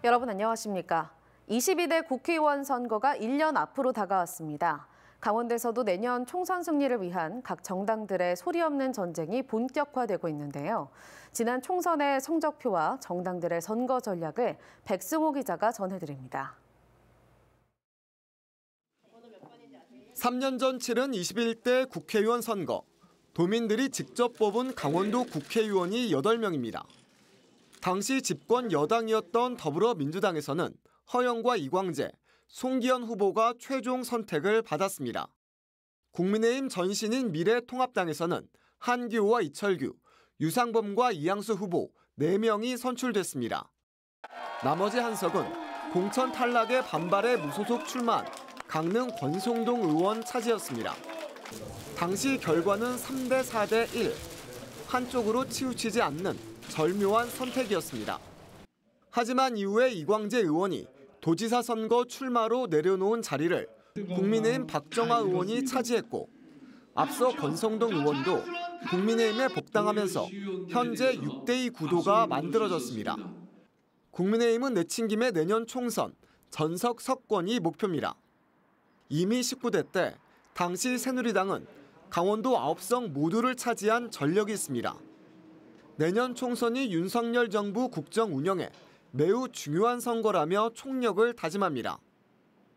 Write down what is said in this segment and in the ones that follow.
여러분 안녕하십니까? 22대 국회의원 선거가 1년 앞으로 다가왔습니다. 강원도에서도 내년 총선 승리를 위한 각 정당들의 소리 없는 전쟁이 본격화되고 있는데요. 지난 총선의 성적표와 정당들의 선거 전략을 백승호 기자가 전해드립니다. 3년 전 치른 21대 국회의원 선거. 도민들이 직접 뽑은 강원도 국회의원이 8명입니다. 당시 집권 여당이었던 더불어민주당에서는 허영과 이광재, 송기현 후보가 최종 선택을 받았습니다. 국민의힘 전신인 미래통합당에서는 한기호와 이철규, 유상범과 이양수 후보 4명이 선출됐습니다. 나머지 한석은 공천 탈락에 반발해 무소속 출마한 강릉 권성동 의원 차지였습니다. 당시 결과는 3대 4대 1, 한쪽으로 치우치지 않는 절묘한 선택이었습니다. 하지만 이후에 이광재 의원이 도지사 선거 출마로 내려놓은 자리를 국민의힘 박정아 의원이 차지했고, 앞서 권성동 의원도 국민의힘에 복당하면서 현재 6대2 구도가 만들어졌습니다. 국민의힘은 내친 김에 내년 총선 전석 석권이 목표입니다. 이미 19대 때 당시 새누리당은 강원도 9성 모두를 차지한 전력이 있습니다. 내년 총선이 윤석열 정부 국정 운영에 매우 중요한 선거라며 총력을 다짐합니다.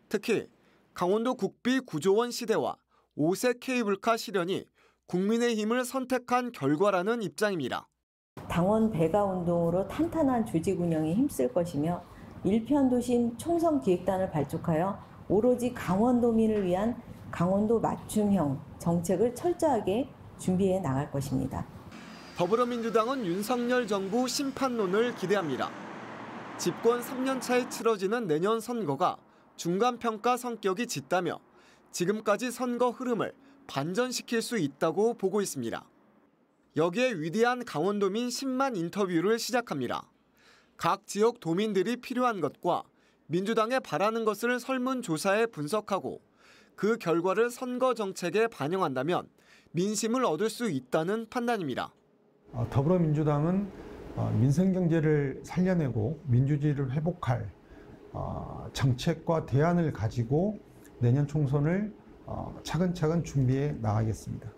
특히 강원도 국비 9조 원 시대와 5세 케이블카 실현이 국민의힘을 선택한 결과라는 입장입니다. 당원 배가 운동으로 탄탄한 조직 운영에 힘쓸 것이며 일편도심 총선 기획단을 발족하여 오로지 강원도민을 위한 강원도 맞춤형 정책을 철저하게 준비해 나갈 것입니다. 더불어민주당은 윤석열 정부 심판론을 기대합니다. 집권 3년 차에 치러지는 내년 선거가 중간평가 성격이 짙다며 지금까지 선거 흐름을 반전시킬 수 있다고 보고 있습니다. 여기에 위대한 강원도민 10만 인터뷰를 시작합니다. 각 지역 도민들이 필요한 것과 민주당에 바라는 것을 설문조사에 분석하고 그 결과를 선거 정책에 반영한다면 민심을 얻을 수 있다는 판단입니다. 더불어민주당은 민생경제를 살려내고 민주주의를 회복할 정책과 대안을 가지고 내년 총선을 차근차근 준비해 나가겠습니다.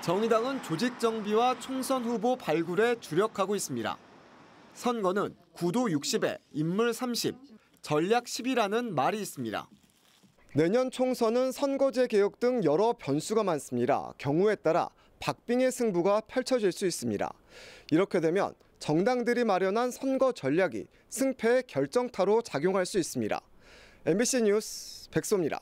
정의당은 조직 정비와 총선 후보 발굴에 주력하고 있습니다. 선거는 구도 60에 인물 30, 전략 10이라는 말이 있습니다. 내년 총선은 선거제 개혁 등 여러 변수가 많습니다. 경우에 따라 박빙의 승부가 펼쳐질 수 있습니다. 이렇게 되면 정당들이 마련한 선거 전략이 승패의 결정타로 작용할 수 있습니다. MBC 뉴스 백소입니다.